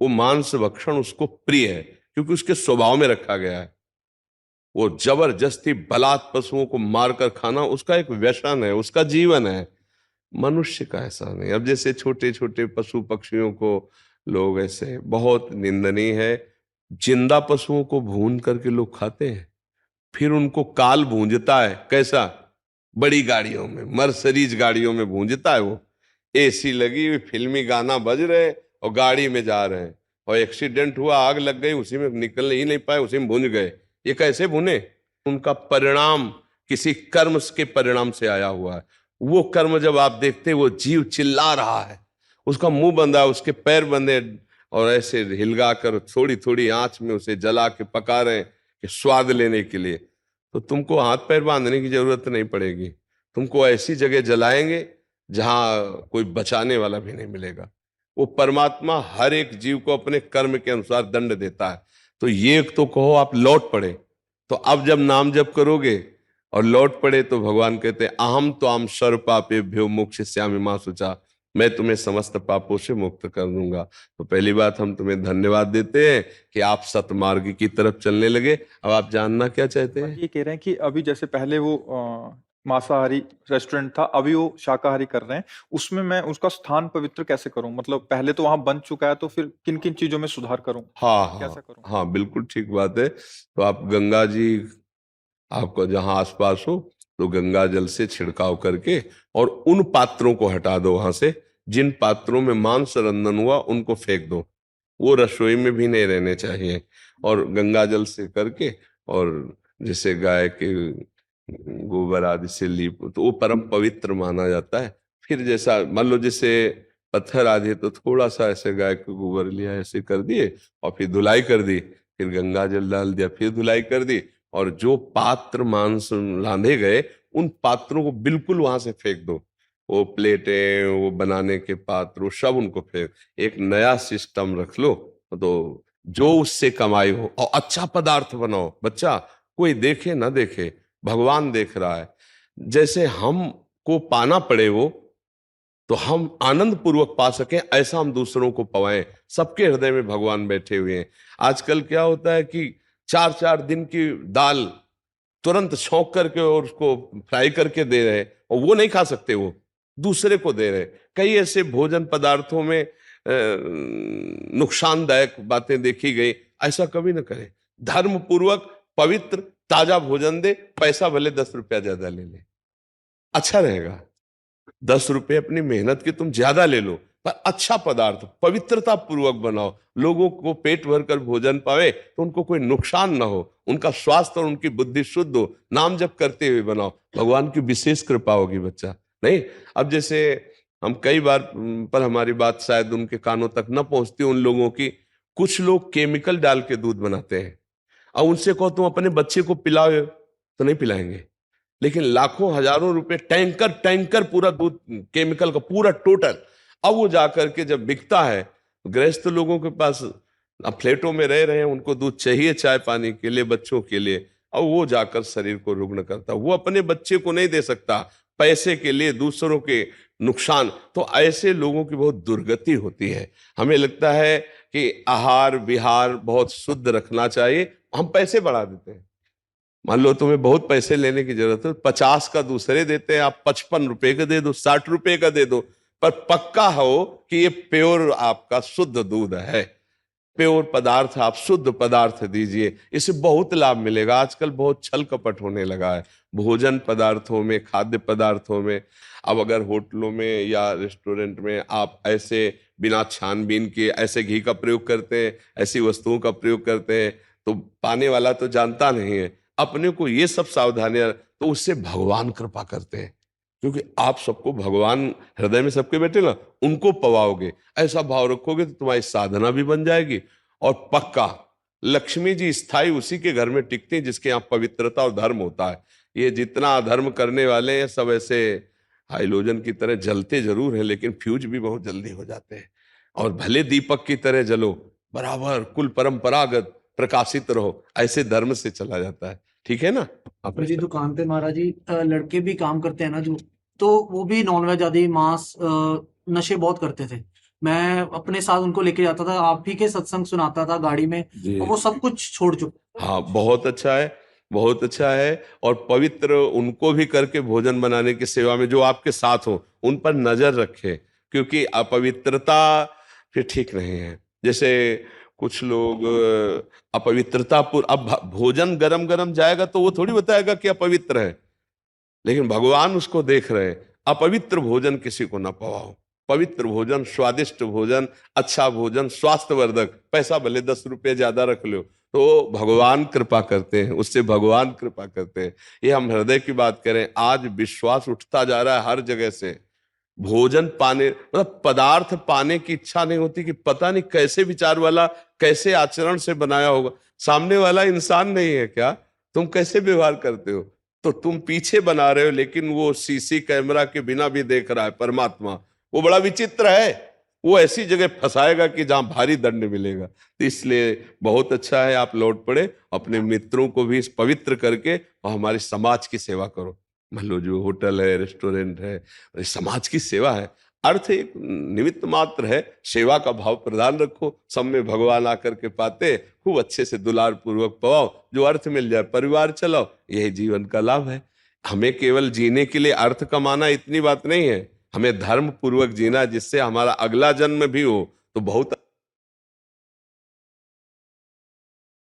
वो मांस भक्षण उसको प्रिय है, क्योंकि उसके स्वभाव में रखा गया है। वो जबरदस्ती बलात् पशुओं को मारकर खाना उसका एक व्यसन है, उसका जीवन है। मनुष्य का ऐसा नहीं। अब जैसे छोटे छोटे पशु पक्षियों को लोग ऐसे, बहुत निंदनीय है, जिंदा पशुओं को भून करके लोग खाते हैं, फिर उनको काल भूंजता है। कैसा? बड़ी गाड़ियों में, मर्सरीज गाड़ियों में भूंजता है वो। एसी लगी हुई, फिल्मी गाना बज रहे और गाड़ी में जा रहे हैं, और एक्सीडेंट हुआ, आग लग गई, उसी में निकल ही नहीं पाए, उसी में भूंज गए। ये कैसे भुने? उनका परिणाम किसी कर्म के परिणाम से आया हुआ है। वो कर्म जब आप देखते, वो जीव चिल्ला रहा है, उसका मुंह बंधा, उसके पैर बंधे, और ऐसे हिलगा कर थोड़ी थोड़ी आंच में उसे जला के पका रहे हैं कि स्वाद लेने के लिए। तो तुमको हाथ पैर बांधने की जरूरत नहीं पड़ेगी, तुमको ऐसी जगह जलाएंगे जहां कोई बचाने वाला भी नहीं मिलेगा। वो परमात्मा हर एक जीव को अपने कर्म के अनुसार दंड देता है। तो ये तो कहो आप लौट पड़े, तो अब जब नाम जप करोगे और लौट पड़े, तो भगवान कहते हैं अहम तो आम सर्व पापेभ्यो मोक्षयिष्यामि मा शुचा, मैं तुम्हें समस्त पापों से मुक्त कर दूंगा। तो पहली बात, हम तुम्हें धन्यवाद देते हैं कि आप सतमार्ग की तरफ चलने लगे। अब आप जानना क्या चाहते और हैं? ये कह रहे हैं कि अभी जैसे पहले वो मांसाहारी रेस्टोरेंट था, अभी वो शाकाहारी कर रहे हैं, उसमें मैं उसका स्थान पवित्र कैसे करूं? मतलब पहले तो वहां बन चुका है, तो फिर किन किन चीजों में सुधार करूं, हाँ कैसा हाँ करूं? हाँ, बिल्कुल ठीक बात है। तो आप गंगा जी, आपका जहां आसपास हो, तो गंगा जल से छिड़काव करके और उन पात्रों को हटा दो वहां से, जिन पात्रों में मांस रंधन हुआ उनको फेंक दो। वो रसोई में भी नहीं रहने चाहिए। और गंगा जल से करके, और जैसे गाय के गोबर आदि से लीप, तो वो परम पवित्र माना जाता है। फिर जैसा मान लो जैसे पत्थर आदि है, तो थोड़ा सा ऐसे गाय के गोबर लिया, ऐसे कर दिए, और फिर धुलाई कर दी, फिर गंगा जल डाल दिया, फिर धुलाई कर दी, और जो पात्र मांस रांधे गए, उन पात्रों को बिल्कुल वहां से फेंक दो। वो प्लेटें, वो बनाने के पात्र, वो सब उनको फेंक, एक नया सिस्टम रख लो। तो जो उससे कमाई हो, और अच्छा पदार्थ बनाओ। बच्चा कोई देखे ना देखे, भगवान देख रहा है। जैसे हम को पाना पड़े वो, तो हम आनंद पूर्वक पा सकें, ऐसा हम दूसरों को पवाएं। सबके हृदय में भगवान बैठे हुए हैं। आजकल क्या होता है कि 4-4 दिन की दाल तुरंत छौंक करके और उसको फ्राई करके दे रहे हैं, और वो नहीं खा सकते, वो दूसरे को दे रहे हैं। कई ऐसे भोजन पदार्थों में नुकसानदायक बातें देखी गई। ऐसा कभी ना करें। धर्म पूर्वक पवित्र ताजा भोजन दे, पैसा भले 10 रुपया ज्यादा ले ले, अच्छा रहेगा। 10 रुपए अपनी मेहनत के तुम ज्यादा ले लो, पर अच्छा पदार्थ पवित्रता पूर्वक बनाओ, लोगों को पेट भर कर भोजन पावे, तो उनको कोई नुकसान ना हो, उनका स्वास्थ्य और उनकी बुद्धि शुद्ध हो, नाम जप करते हुए बनाओ। भगवान की विशेष कृपा होगी बच्चा। नहीं, अब जैसे हम कई बार पर हमारी बात शायद उनके कानों तक न पहुंचती उन लोगों की, कुछ लोग केमिकल डाल के दूध बनाते हैं। अब उनसे कहो तुम अपने बच्चे को पिलाओ, तो नहीं पिलाएंगे। लेकिन लाखों हजारों रुपए, टैंकर टैंकर पूरा दूध केमिकल का पूरा टोटल। अब वो जाकर के जब बिकता है, गृहस्थ लोगों के पास अब फ्लैटों में रह रहे हैं, उनको दूध चाहिए चाय पानी के लिए, बच्चों के लिए। अब वो जाकर शरीर को रुग्ण करता, वो अपने बच्चे को नहीं दे सकता, पैसे के लिए दूसरों के नुकसान। तो ऐसे लोगों की बहुत दुर्गति होती है। हमें लगता है कि आहार विहार बहुत शुद्ध रखना चाहिए, हम पैसे बढ़ा देते हैं। मान लो तुम्हें बहुत पैसे लेने की जरूरत है, 50 का दूसरे देते हैं, आप 55 रुपए का दे दो, 60 रुपए का दे दो, पर पक्का हो कि ये प्योर आपका शुद्ध दूध है। प्योर पदार्थ, आप शुद्ध पदार्थ दीजिए, इससे बहुत लाभ मिलेगा। आजकल बहुत छल कपट होने लगा है भोजन पदार्थों में, खाद्य पदार्थों में। अब अगर होटलों में या रेस्टोरेंट में आप ऐसे बिना छानबीन के ऐसे घी का प्रयोग करते हैं, ऐसी वस्तुओं का प्रयोग करते हैं, तो पाने वाला तो जानता नहीं है। अपने को ये सब सावधानियां, तो उससे भगवान कृपा करते हैं, क्योंकि आप सबको भगवान हृदय में सबके बैठे ना, उनको पवाओगे। ऐसा भाव रखोगे तो तुम्हारी साधना भी बन जाएगी। और पक्का लक्ष्मी जी स्थाई उसी के घर में टिकती हैं जिसके यहाँ पवित्रता और धर्म होता है। ये जितना अधर्म करने वाले हैं सब ऐसे हाइलोजन की तरह जलते जरूर हैं, लेकिन फ्यूज भी बहुत जल्दी हो जाते हैं। और भले दीपक की तरह जलो, बराबर कुल परंपरागत प्रकाशित रहो, ऐसे धर्म से चला जाता है। ठीक है ना? आप मेरी दुकान पे महाराज जी लड़के भी काम करते हैं ना जो, तो वो भी नॉनवेज आदि मांस नशे बहुत करते थे। मैं अपने साथ उनको लेके जाता था, आप ही के सत्संग सुनाता था गाड़ी में, जी और वो सब कुछ छोड़ चुके। हाँ, बहुत अच्छा है, बहुत अच्छा है। और पवित्र उनको भी करके भोजन बनाने की सेवा में जो आपके साथ हो उन पर नजर रखें, क्योंकि अपवित्रता फिर ठीक नहीं है। जैसे कुछ लोग अपवित्रता अब भोजन गरम गरम जाएगा तो वो थोड़ी बताएगा कि अपवित्र है, लेकिन भगवान उसको देख रहे हैं। अपवित्र भोजन किसी को ना पवाओ। पवित्र भोजन, स्वादिष्ट भोजन, अच्छा भोजन, स्वास्थ्यवर्धक, पैसा भले 10 रुपये ज्यादा रख लो तो भगवान कृपा करते हैं, उससे भगवान कृपा करते हैं। ये हम हृदय की बात करें, आज विश्वास उठता जा रहा है हर जगह से। भोजन पाने मतलब पदार्थ पाने की इच्छा नहीं होती कि पता नहीं कैसे विचार वाला, कैसे आचरण से बनाया होगा। सामने वाला इंसान नहीं है क्या? तुम कैसे व्यवहार करते हो? तो तुम पीछे बना रहे हो, लेकिन वो सीसी कैमरा के बिना भी देख रहा है परमात्मा। वो बड़ा विचित्र है, वो ऐसी जगह फंसाएगा कि जहां भारी दंड मिलेगा। तो इसलिए बहुत अच्छा है आप लौट पड़े, अपने मित्रों को भी इस पवित्र करके और हमारे समाज की सेवा करो। मान लो जो होटल है, रेस्टोरेंट है, ये समाज की सेवा है। अर्थ एक निमित्त मात्र है, सेवा का भाव प्रदान रखो, सब में भगवान आकर के पाते, खूब अच्छे से दुलार पूर्वक पवाओ, जो अर्थ मिल जाए परिवार चलाओ, यही जीवन का लाभ है। हमें केवल जीने के लिए अर्थ कमाना इतनी बात नहीं है, हमें धर्म पूर्वक जीना, जिससे हमारा अगला जन्म भी हो तो बहुत